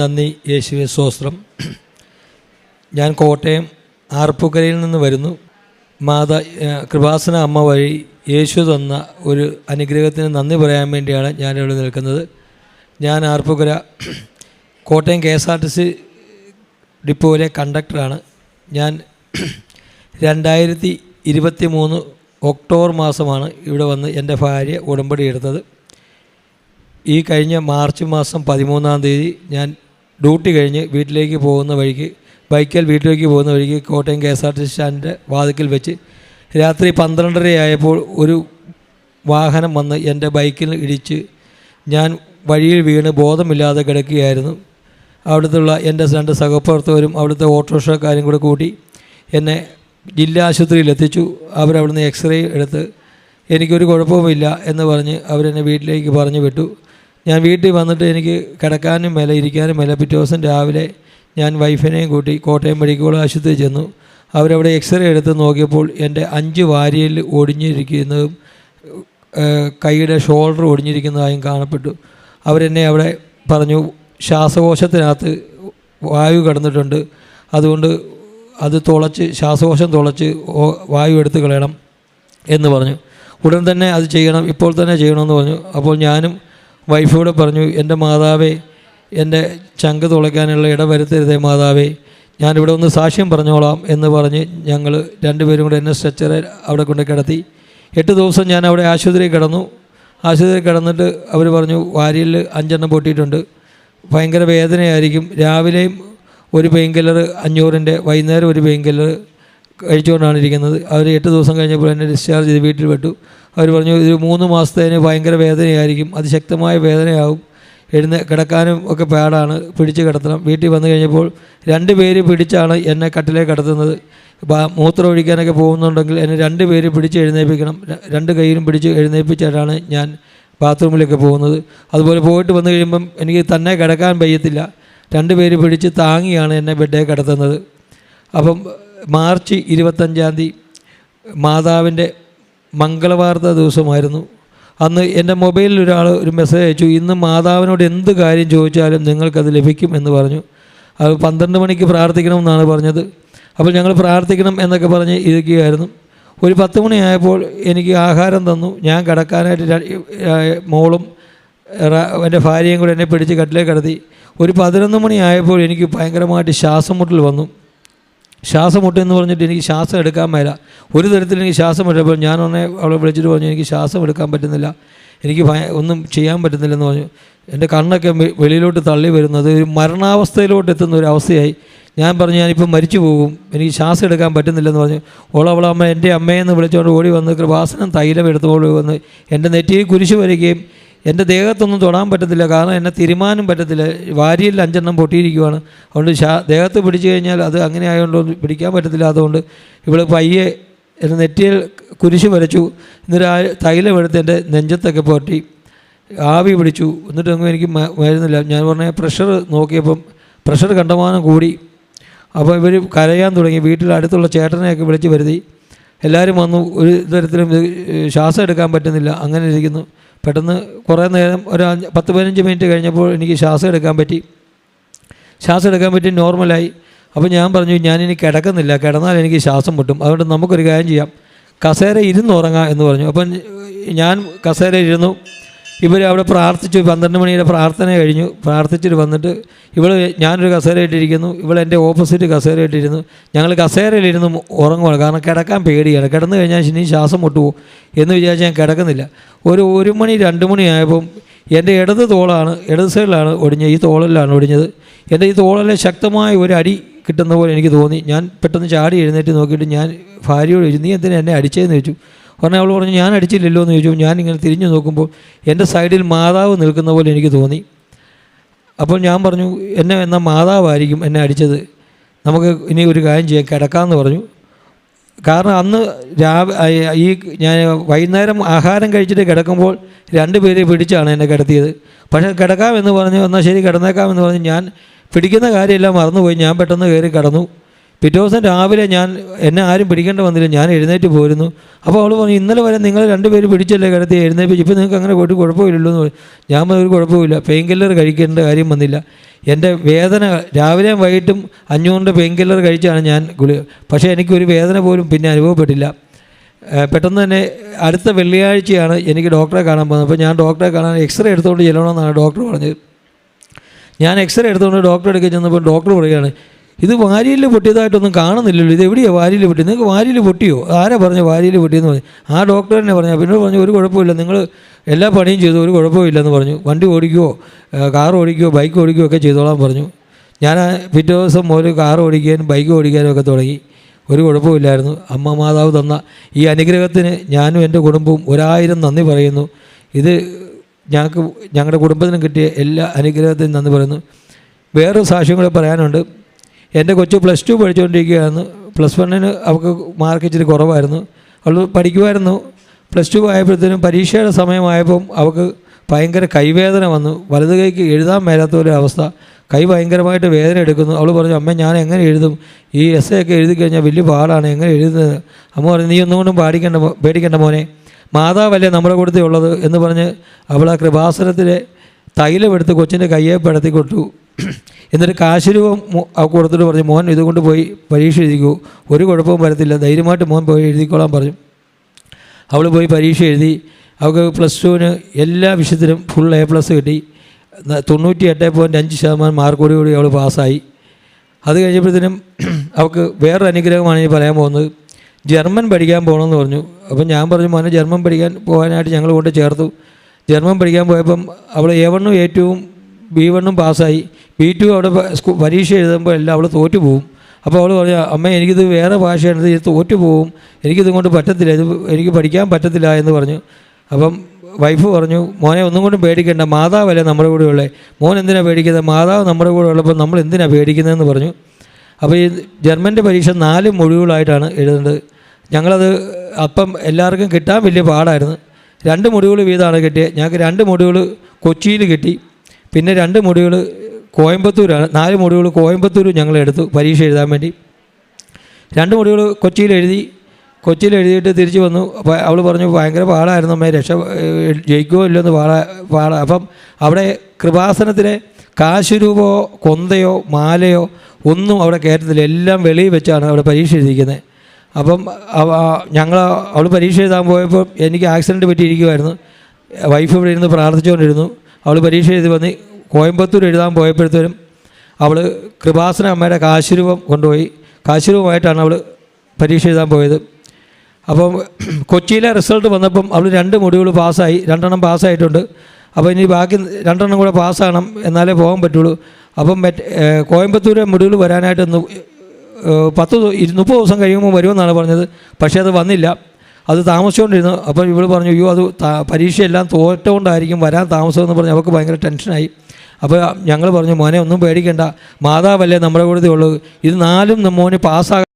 നന്ദി, യേശുവേ സ്തോത്രം. ഞാൻ കോട്ടയം ആർപ്പുക്കരയിൽ നിന്ന് വരുന്നു. കൃപാസന അമ്മ വഴി യേശു തന്ന ഒരു അനുഗ്രഹത്തിന് നന്ദി പറയാൻ വേണ്ടിയാണ് ഞാനിവിടെ നിൽക്കുന്നത്. ഞാൻ ആർപ്പുക്കര കോട്ടയം KSRTC ഡിപ്പോയിലെ കണ്ടക്ടറാണ്. ഞാൻ 2023 ഒക്ടോബർ മാസമാണ് ഇവിടെ വന്ന് എൻ്റെ ഭാര്യ ഉടമ്പടി എടുത്തത്. ഈ കഴിഞ്ഞ മാർച്ച് മാസം 13-ാം തീയതി ഞാൻ ഡ്യൂട്ടി കഴിഞ്ഞ് വീട്ടിലേക്ക് പോകുന്ന വഴിക്ക് വീട്ടിലേക്ക് പോകുന്ന വഴിക്ക് കോട്ടയം KSRTC സ്റ്റാൻഡിൻ്റെ വാതിക്കൽ വെച്ച് രാത്രി 12:30 ആയപ്പോൾ ഒരു വാഹനം വന്ന് എൻ്റെ ബൈക്കിൽ ഇടിച്ച് ഞാൻ വഴിയിൽ വീണ് ബോധമില്ലാതെ കിടക്കുകയായിരുന്നു. അവിടുത്തെ എൻ്റെ 2 സഹപ്രവർത്തകരും അവിടുത്തെ ഓട്ടോറിക്ഷക്കാരും കൂടെ കൂട്ടി എന്നെ ജില്ലാ ആശുപത്രിയിൽ എത്തിച്ചു. അവരവിടുന്ന് എക്സ്റേ എടുത്ത് എനിക്കൊരു കുഴപ്പവുമില്ല എന്ന് പറഞ്ഞ് അവരെന്നെ വീട്ടിലേക്ക് പറഞ്ഞു വിട്ടു. ഞാൻ വീട്ടിൽ വന്നിട്ട് എനിക്ക് കിടക്കാനും മേലെ ഇരിക്കാനും മേലെ. പിറ്റേ ദിവസം രാവിലെ ഞാൻ വൈഫിനെയും കൂട്ടി കോട്ടയം മെഡിക്കൽ കോളേജ് ആശുപത്രിയിൽ ചെന്നു. അവരവിടെ എക്സ്റേ എടുത്ത് നോക്കിയപ്പോൾ എൻ്റെ 5 വാരിയൽ ഒടിഞ്ഞിരിക്കുന്നതും കൈയുടെ ഷോൾഡർ ഒടിഞ്ഞിരിക്കുന്നതായും കാണപ്പെട്ടു. അവരെന്നെ അവിടെ പറഞ്ഞു, ശ്വാസകോശത്തിനകത്ത് വായു കടന്നിട്ടുണ്ട്, അതുകൊണ്ട് അത് ശ്വാസകോശം തുളച്ച് വായു എടുത്ത് കളയണം എന്ന് പറഞ്ഞു. ഉടൻ തന്നെ അത് ചെയ്യണം, ഇപ്പോൾ തന്നെ ചെയ്യണമെന്ന് പറഞ്ഞു. അപ്പോൾ ഞാനും വൈഫോട് പറഞ്ഞു, എൻ്റെ മാതാവേ, എൻ്റെ ചങ്ക് തുളയ്ക്കാനുള്ള ഇടവരുത്തരുതേ മാതാവേ, ഞാനിവിടെ ഒന്ന് സാക്ഷ്യം പറഞ്ഞോളാം എന്ന് പറഞ്ഞ് ഞങ്ങൾ 2 പേരും കൂടെ എന്നെ സ്ട്രെച്ചറെ അവിടെ കൊണ്ട് കിടത്തി. 8 ദിവസം ഞാൻ അവിടെ ആശുപത്രിയിൽ കിടന്നു. ആശുപത്രിയിൽ കിടന്നിട്ട് അവർ പറഞ്ഞു, വാരിയിൽ 5 എണ്ണം പൊട്ടിയിട്ടുണ്ട്, ഭയങ്കര വേദനയായിരിക്കും, രാവിലെയും ഒരു പെയിൻ കില്ലർ 500-ൻ്റെ, വൈകുന്നേരം ഒരു പെയിൻ കില്ലർ കഴിച്ചുകൊണ്ടാണ് ഇരിക്കുന്നത്. അവർ 8 ദിവസം കഴിഞ്ഞപ്പോൾ എന്നെ ഡിസ്ചാർജ് ചെയ്ത് വീട്ടിൽ വിട്ടു. അവർ പറഞ്ഞു, ഇത് 3 മാസത്തേന് ഭയങ്കര വേദനയായിരിക്കും, അതിശക്തമായ വേദനയാവും, കിടക്കാനും ഒക്കെ പാടാണ്, പിടിച്ച് കിടത്തണം. വീട്ടിൽ വന്നു കഴിഞ്ഞപ്പോൾ 2 പേര് പിടിച്ചാണ് എന്നെ കട്ടിലേക്ക് കിടത്തുന്നത്. മൂത്രം ഒഴിക്കാനൊക്കെ പോകുന്നുണ്ടെങ്കിൽ എന്നെ 2 പേര് പിടിച്ച് എഴുന്നേൽപ്പിക്കണം. 2 കൈയിലും പിടിച്ച് എഴുന്നേൽപ്പിച്ചിട്ടാണ് ഞാൻ ബാത്റൂമിലൊക്കെ പോകുന്നത്. അതുപോലെ പോയിട്ട് വന്നു കഴിയുമ്പം എനിക്ക് തന്നെ കിടക്കാൻ വയ്യത്തില്ല, 2 പേര് പിടിച്ച് താങ്ങിയാണ് എന്നെ ബെഡേ കിടത്തുന്നത്. അപ്പം മാർച്ച് 25-ാം തീയതി മാതാവിൻ്റെ മംഗളവാർത്ത ദിവസമായിരുന്നു. അന്ന് എൻ്റെ മൊബൈലിൽ ഒരു മെസ്സേജ് അയച്ചു, ഇന്ന് മാതാവിനോട് എന്ത് കാര്യം ചോദിച്ചാലും നിങ്ങൾക്കത് ലഭിക്കും എന്ന് പറഞ്ഞു. അത് 12 മണിക്ക് പ്രാർത്ഥിക്കണമെന്നാണ് പറഞ്ഞത്. അപ്പോൾ ഞങ്ങൾ പ്രാർത്ഥിക്കണം എന്നൊക്കെ പറഞ്ഞ് ഇരിക്കുകയായിരുന്നു. ഒരു 10 മണിയായപ്പോൾ എനിക്ക് ആഹാരം തന്നു. ഞാൻ കിടക്കാനായിട്ട് മോളും എൻ്റെ ഭാര്യയും കൂടെ എന്നെ പിടിച്ച് കട്ടിലേക്ക് കിടത്തി. ഒരു 11 മണിയായപ്പോൾ എനിക്ക് ഭയങ്കരമായിട്ട് ശ്വാസം മുട്ടൽ വന്നു. ശ്വാസം മുട്ടെന്ന് പറഞ്ഞിട്ട് എനിക്ക് ശ്വാസം എടുക്കാൻ മേല, ഒരു തരത്തിൽ എനിക്ക് ശ്വാസം മുട്ടപ്പോൾ ഞാൻ അവളെ വിളിച്ചിട്ട് പറഞ്ഞു, എനിക്ക് ശ്വാസം എടുക്കാൻ പറ്റുന്നില്ല, എനിക്ക് ഒന്നും ചെയ്യാൻ പറ്റുന്നില്ലെന്ന് പറഞ്ഞു. എൻ്റെ കണ്ണൊക്കെ വെളിയിലോട്ട് തള്ളി വരുന്നത് ഒരു മരണാവസ്ഥയിലോട്ട് എത്തുന്ന ഒരു അവസ്ഥയായി. ഞാൻ പറഞ്ഞു, ഞാനിപ്പോൾ മരിച്ചു പോകും, എനിക്ക് ശ്വാസം എടുക്കാൻ പറ്റുന്നില്ലെന്ന് പറഞ്ഞു. അവളമ്മ എൻ്റെ അമ്മയെന്ന് വിളിച്ചുകൊണ്ട് ഓടി വന്ന് കൃപാസനം തൈലം എടുത്തുകൊണ്ട് വന്ന് എൻ്റെ നെറ്റിയിൽ കുരിശ് വരയ്ക്കുകയും എൻ്റെ ദേഹത്തൊന്നും തൊടാൻ പറ്റത്തില്ല, കാരണം എന്നെ തിരുമാനും പറ്റത്തില്ല, വാരിയിൽ 5 എണ്ണം പൊട്ടിയിരിക്കുവാണ്. അതുകൊണ്ട് ദേഹത്ത് പിടിച്ചു കഴിഞ്ഞാൽ അത് അങ്ങനെ ആയതുകൊണ്ട് പിടിക്കാൻ പറ്റത്തില്ല. അതുകൊണ്ട് ഇവൾ പയ്യെ എൻ്റെ നെറ്റിയിൽ കുരിശ് വരച്ചു. എന്നിട്ട് തൈലം എടുത്ത് എൻ്റെ നെഞ്ചത്തൊക്കെ പൊട്ടി ആവി പിടിച്ചു. എന്നിട്ടൊന്നും എനിക്ക് വരുന്നില്ല. ഞാൻ പറഞ്ഞ പ്രഷർ നോക്കിയപ്പം പ്രഷർ കണ്ടമാനം കൂടി. അപ്പോൾ ഇവർ കരയാൻ തുടങ്ങി. വീട്ടിൽ അടുത്തുള്ള ചേട്ടനെയൊക്കെ വിളിച്ച് വരുത്തി. എല്ലാവരും വന്നു. ഒരു തരത്തിലും ശ്വാസം എടുക്കാൻ പറ്റുന്നില്ല, അങ്ങനെ ഇരിക്കുന്നു. പെട്ടെന്ന് കുറേ നേരം ഒരു 10-15 മിനിറ്റ് കഴിഞ്ഞപ്പോൾ എനിക്ക് ശ്വാസം എടുക്കാൻ പറ്റി, നോർമലായി. അപ്പോൾ ഞാൻ പറഞ്ഞു, ഞാനിനി കിടക്കുന്നില്ല, കിടന്നാൽ എനിക്ക് ശ്വാസം മുട്ടും, അതുകൊണ്ട് നമുക്കൊരു കാര്യം ചെയ്യാം, കസേര ഇരുന്ന് ഉറങ്ങാം എന്ന് പറഞ്ഞു. അപ്പം ഞാൻ കസേര ഇരുന്നു. ഇവർ അവിടെ പ്രാർത്ഥിച്ചു. 12 മണിയുടെ പ്രാർത്ഥന കഴിഞ്ഞു. പ്രാർത്ഥിച്ചിട്ട് വന്നിട്ട് ഞാനൊരു കസേര ഇട്ടിരിക്കുന്നു, എൻ്റെ ഓപ്പോസിറ്റ് കസേര ഇട്ടിരുന്നു. ഞങ്ങൾ കസേരയിലിരുന്ന് ഉറങ്ങുകയാണ്, കാരണം കിടക്കാൻ പേടിയാണ്. കിടന്നു കഴിഞ്ഞാൽ ഇനി ശ്വാസം മുട്ടുപോകും എന്ന് വിചാരിച്ച് ഞാൻ കിടക്കുന്നില്ല. 1 മണി 2 മണി ആയപ്പം എൻ്റെ ഇടത് സൈഡിലാണ് ഒടിഞ്ഞത്, ഈ തോളിലാണ് ഒടിഞ്ഞത്. എൻ്റെ ഈ തോളിലെ ശക്തമായ ഒരു അടി കിട്ടുന്ന പോലെ എനിക്ക് തോന്നി. ഞാൻ പെട്ടെന്ന് ചാടി എഴുന്നേറ്റ് നോക്കിയിട്ട് ഞാൻ ഭാര്യയോട് ചോദിച്ചു, നീ എന്തിനാ എന്നെ അടിച്ചതെന്ന് ചോദിച്ചു. അവൾ പറഞ്ഞു, ഞാൻ അടിച്ചില്ലല്ലോ എന്ന് ചോദിച്ചു. ഞാനിങ്ങനെ തിരിഞ്ഞു നോക്കുമ്പോൾ എൻ്റെ സൈഡിൽ മാതാവ് നിൽക്കുന്ന പോലെ എനിക്ക് തോന്നി. അപ്പോൾ ഞാൻ പറഞ്ഞു, എന്നാൽ മാതാവായിരിക്കും എന്നെ അടിച്ചത്, നമുക്ക് ഇനി ഒരു കാര്യം ചെയ്യാം, കിടക്കാമെന്ന് പറഞ്ഞു. കാരണം അന്ന് ഞാൻ വൈകുന്നേരം ആഹാരം കഴിച്ചിട്ട് കിടക്കുമ്പോൾ 2 പേരെ പിടിച്ചാണ് എന്നെ കിടത്തിയത്. പക്ഷേ കിടക്കാമെന്ന് പറഞ്ഞു, എന്നാൽ ശരി കിടന്നേക്കാമെന്ന് പറഞ്ഞ് ഞാൻ പിടിക്കുന്ന കാര്യമെല്ലാം മറന്നുപോയി. ഞാൻ പെട്ടെന്ന് കയറി കിടന്നു. പിറ്റേ ദിവസം രാവിലെ എന്നെ ആരും പിടിക്കേണ്ട വന്നില്ല, ഞാൻ എഴുന്നേറ്റ് പോരുന്നു. അപ്പോൾ അവൾ പറഞ്ഞു, ഇന്നലെ വരെ നിങ്ങൾ രണ്ടുപേര് പിടിച്ചല്ലേ കിടത്തി എഴുന്നേൽപ്പിച്ച്, ഇപ്പോൾ നിങ്ങൾക്ക് അങ്ങനെ ഒരു കുഴപ്പമില്ലല്ലോ എന്ന് പറഞ്ഞു. ഞാൻ ഒരു കുഴപ്പമില്ല, പെയിൻ കില്ലർ കഴിക്കേണ്ട കാര്യം വന്നില്ല. എൻ്റെ വേദന രാവിലെയും വൈകിട്ടും 500 പെയിൻ കില്ലർ കഴിച്ചാണ് ഞാൻ പക്ഷേ എനിക്കൊരു വേദന പോലും പിന്നെ അനുഭവപ്പെട്ടില്ല. പെട്ടെന്ന് തന്നെ അടുത്ത വെള്ളിയാഴ്ചയാണ് എനിക്ക് ഡോക്ടറെ കാണാൻ പോകുന്നത്. അപ്പോൾ ഞാൻ ഡോക്ടറെ കാണാൻ എക്സ്റേ എടുത്തുകൊണ്ട് ചെല്ലണമെന്നാണ് ഡോക്ടർ പറഞ്ഞത്. ഞാൻ എക്സ്റേ എടുത്തുകൊണ്ട് ഡോക്ടറെ എടുക്കാൻ ചെന്നപ്പോൾ ഡോക്ടർ പറയുകയാണ്, ഇത് വാരിയിൽ പൊട്ടിയതായിട്ടൊന്നും കാണുന്നില്ലല്ലോ, ഇത് എവിടെയാണ് വാരിയിൽ പൊട്ടി, നിങ്ങൾക്ക് വാരിയിൽ പൊട്ടിയോ, ആരാ പറഞ്ഞു വാരിയിൽ പൊട്ടിയെന്ന് പറഞ്ഞു. ആ ഡോക്ടർ തന്നെ പറഞ്ഞു. പിന്നെ പറഞ്ഞു, ഒരു കുഴപ്പമില്ല, നിങ്ങൾ എല്ലാ പണിയും ചെയ്തു, ഒരു കുഴപ്പമില്ലെന്ന് പറഞ്ഞു. വണ്ടി ഓടിക്കുകയോ കാർ ഓടിക്കുകയോ ബൈക്ക് ഓടിക്കുകയോ ഒക്കെ ചെയ്തോളാൻ പറഞ്ഞു. ഞാൻ പിറ്റേ ദിവസം മുതൽ കാർ ഓടിക്കാനും ബൈക്ക് ഓടിക്കാനും ഒക്കെ തുടങ്ങി. ഒരു കുഴപ്പമില്ലായിരുന്നു. അമ്മ മാതാവ് തന്ന ഈ അനുഗ്രഹത്തിന് ഞാനും എൻ്റെ കുടുംബവും 1000 നന്ദി പറയുന്നു. ഇത് ഞങ്ങളുടെ കുടുംബത്തിന് കിട്ടിയ എല്ലാ അനുഗ്രഹത്തിനും നന്ദി പറയുന്നു. വേറൊരു സാക്ഷ്യം കൂടെ പറയാനുണ്ട്. എൻ്റെ കൊച്ചു +2 പഠിച്ചുകൊണ്ടിരിക്കുകയായിരുന്നു. +1 അവൾക്ക് മാർക്ക് ഇച്ചിരി കുറവായിരുന്നു. അവൾ പഠിക്കുമായിരുന്നു. +2 ആയപ്പോഴത്തേനും പരീക്ഷയുടെ സമയമായപ്പം അവൾക്ക് ഭയങ്കര കൈവേദന വന്നു. വലത് കൈക്ക് എഴുതാൻ മേലാത്ത ഒരു അവസ്ഥ, കൈ ഭയങ്കരമായിട്ട് വേദന എടുക്കുന്നു. അവൾ പറഞ്ഞു, അമ്മ ഞാൻ എങ്ങനെ എഴുതും, ഈ എസ്സേ ഒക്കെ എഴുതി കഴിഞ്ഞാൽ വലിയ പാടാണ്, എങ്ങനെ എഴുതുന്നത്. അമ്മ പറഞ്ഞു, നീ ഒന്നുകൊണ്ടും പേടിക്കേണ്ട മോനെ, മാതാവല്ലേ നമ്മുടെ കൂട്ടത്തിൽ ഉള്ളത് എന്ന് പറഞ്ഞ് അവൾ ആ കൃപാസനത്തിലെ തൈലമെടുത്ത് കൊച്ചിൻ്റെ കയ്യെ പടത്തി കൊടുത്തു. എന്നിട്ട് കാശുരൂപം അവൾക്ക് കൊടുത്തിട്ട് പറഞ്ഞു, മോൻ ഇതുകൊണ്ട് പോയി പരീക്ഷ എഴുതിക്കൂ, ഒരു കുഴപ്പവും വരത്തില്ല, ധൈര്യമായിട്ട് മോൻ പോയി എഴുതിക്കോളാൻ പറഞ്ഞു. അവൾ പോയി പരീക്ഷ എഴുതി. അവൾക്ക് +2 എല്ലാ വിഷയത്തിലും ഫുൾ A+ കിട്ടി. 98.5% മാർക്കോടുകൂടി അവൾ പാസ്സായി. അത് കഴിഞ്ഞപ്പോഴത്തേനും അവൾക്ക് വേറൊരു അനുഗ്രഹമാണ് ഇനി പറയാൻ പോകുന്നത്. ജർമ്മൻ പഠിക്കാൻ പോകണമെന്ന് പറഞ്ഞു. അപ്പം ഞാൻ പറഞ്ഞു, മോനെ ജർമ്മൻ പഠിക്കാൻ പോകാനായിട്ട് ഞങ്ങൾ കൊണ്ട് ചേർത്തു. ജർമ്മൻ പഠിക്കാൻ പോയപ്പം അവൾ A1 A2 B1 പാസ്സായി. B2 അവിടെ പരീക്ഷ എഴുതുമ്പോൾ എല്ലാം അവൾ തോറ്റു പോകും. അപ്പോൾ അവൾ പറഞ്ഞു, അമ്മ എനിക്കിത് വേറെ ഭാഷയാണ്, ഇത് തോറ്റു പോവും, എനിക്കിതും കൊണ്ട് പറ്റത്തില്ല, ഇത് എനിക്ക് പഠിക്കാൻ പറ്റത്തില്ല എന്ന് പറഞ്ഞു. അപ്പം വൈഫ് പറഞ്ഞു, മോനെ ഒന്നും കൊണ്ടും പേടിക്കേണ്ട, മാതാവല്ലേ നമ്മുടെ കൂടെ ഉള്ളത്, മോൻ എന്തിനാണ് പേടിക്കുന്നത്, മാതാവ് നമ്മുടെ കൂടെ ഉള്ളപ്പോൾ നമ്മൾ എന്തിനാണ് പേടിക്കുന്നതെന്ന് പറഞ്ഞു. അപ്പോൾ ഈ ജർമ്മൻ്റെ പരീക്ഷ 4 മൊഡ്യൂളായിട്ടാണ് എഴുതേണ്ടത്. ഞങ്ങളത് അപ്പം എല്ലാവർക്കും കിട്ടാൻ വലിയ പാടായിരുന്നു. 2 മൊഡ്യൂൾ വീതമാണ് കിട്ടിയത്. ഞങ്ങൾക്ക് 2 മൊഡ്യൂൾ കൊച്ചിയിൽ കിട്ടി, പിന്നെ 2 മൊഡ്യൂൾ കോയമ്പത്തൂരാണ്. 4 മൊഡ്യൂൾ കോയമ്പത്തൂർ ഞങ്ങൾ എടുത്തു പരീക്ഷ എഴുതാൻ വേണ്ടി. 2 മൊഡ്യൂൾ കൊച്ചിയിൽ എഴുതിയിട്ട് തിരിച്ചു വന്നു. അപ്പോൾ അവൾ പറഞ്ഞു, ഭയങ്കര പാടായിരുന്നു അമ്മേ, ജയിക്കുമോ ഇല്ലെന്ന് പാടാ. അപ്പം അവിടെ കൃപാസനത്തിലെ കാശുരൂപോ കൊന്തയോ മാലയോ ഒന്നും അവിടെ കയറ്റത്തില്ല, എല്ലാം വെളിയിൽ വെച്ചാണ് അവിടെ പരീക്ഷ എഴുതിക്കുന്നത്. അപ്പം അവൾ പരീക്ഷ എഴുതാൻ പോയപ്പോൾ എനിക്ക് ആക്സിഡൻറ്റ് പറ്റിയിരിക്കുമായിരുന്നു. വൈഫ് ഇവിടെ ഇരുന്ന് പ്രാർത്ഥിച്ചുകൊണ്ടിരുന്നു. അവൾ പരീക്ഷ എഴുതി വന്ന് കോയമ്പത്തൂർ എഴുതാൻ പോയപ്പോഴത്തേനും അവൾ കൃപാസന അമ്മയുടെ കാശുരൂപം കൊണ്ടുപോയി. കാശുരൂപമായിട്ടാണ് അവൾ പരീക്ഷ എഴുതാൻ പോയത്. അപ്പം കൊച്ചിയിലെ റിസൾട്ട് വന്നപ്പം അവൾ 2 മൊഡ്യൂൾ പാസ്സായി, 2 പാസ്സായിട്ടുണ്ട്. അപ്പോൾ ഇനി ബാക്കി 2 കൂടെ പാസ്സാകണം, എന്നാലേ പോകാൻ പറ്റുള്ളൂ. അപ്പം കോയമ്പത്തൂർ മൊഡ്യൂൾ വരാനായിട്ട് 30 ദിവസം കഴിയുമ്പോൾ വരുമെന്നാണ് പറഞ്ഞത്. പക്ഷേ അത് വന്നില്ല, അത് താമസിച്ചുകൊണ്ടിരുന്നു. അപ്പോൾ ഇവൾ പറഞ്ഞു, അയ്യോ അത് പരീക്ഷയെല്ലാം തോറ്റുകൊണ്ടായിരിക്കും വരാൻ താമസമെന്ന് പറഞ്ഞ് അവൾക്ക് ഭയങ്കര ടെൻഷനായി. അപ്പോൾ ഞങ്ങൾ പറഞ്ഞു, മോനെ ഒന്നും പേടിക്കേണ്ട, മാതാവല്ലേ നമ്മുടെ കൂടെ ഉള്ളത്, ഇത് 4 മോന് പാസ്സാകാൻ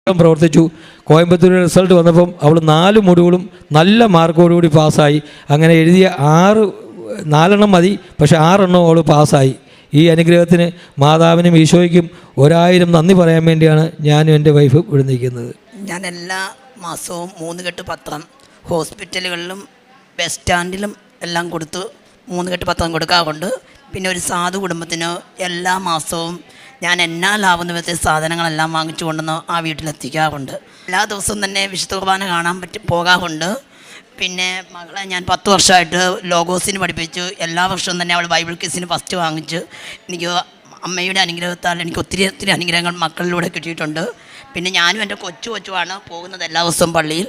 പ്രവർത്തിച്ചു. കോയമ്പത്തൂർ റിസൾട്ട് വന്നപ്പം അവൾ 4 മൊഡ്യൂളും നല്ല മാർക്കോടുകൂടി പാസ്സായി. അങ്ങനെ എഴുതിയ 4 മതി, പക്ഷേ 6 അവൾ പാസ്സായി. ഈ അനുഗ്രഹത്തിന് മാതാവിനും ഈശോയ്ക്കും 1000 നന്ദി പറയാൻ വേണ്ടിയാണ് ഞാനും എൻ്റെ വൈഫ് ഇവിടെ നിൽക്കുന്നത്. ഞാൻ എല്ലാ മാസവും 3 കെട്ട് പത്രം ഹോസ്പിറ്റലുകളിലും ബസ് സ്റ്റാൻഡിലും എല്ലാം കൊടുത്തു 3 കെട്ട് പത്രം കൊടുക്കാറുണ്ട്. പിന്നെ ഒരു സാധു കുടുംബത്തിന് എല്ലാ മാസവും ഞാൻ എന്നാലാവുന്ന വിധത്തിൽ സാധനങ്ങളെല്ലാം വാങ്ങിച്ചു കൊണ്ടുവന്ന് ആ വീട്ടിലെത്തിക്കാറുണ്ട്. എല്ലാ ദിവസവും തന്നെ വിശുദ്ധ കുർബാന കാണാൻ പോകാറുണ്ട്. പിന്നെ മകളെ ഞാൻ 10 വർഷമായിട്ട് ലോഗോസിന് പഠിപ്പിച്ചു. എല്ലാ വർഷവും തന്നെ അവൾ ബൈബിൾ ക്വിസിന് ഫസ്റ്റ് വാങ്ങിച്ച്. എനിക്ക് അമ്മയുടെ അനുഗ്രഹത്താൽ എനിക്ക് ഒത്തിരി അനുഗ്രഹങ്ങൾ മക്കളിലൂടെ കിട്ടിയിട്ടുണ്ട്. പിന്നെ ഞാനും എൻ്റെ കൊച്ചുമാണ് പോകുന്നത് എല്ലാ ദിവസവും പള്ളിയിൽ.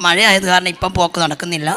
മഴയായത് കാരണം ഇപ്പം പോക്ക് നടക്കുന്നില്ല.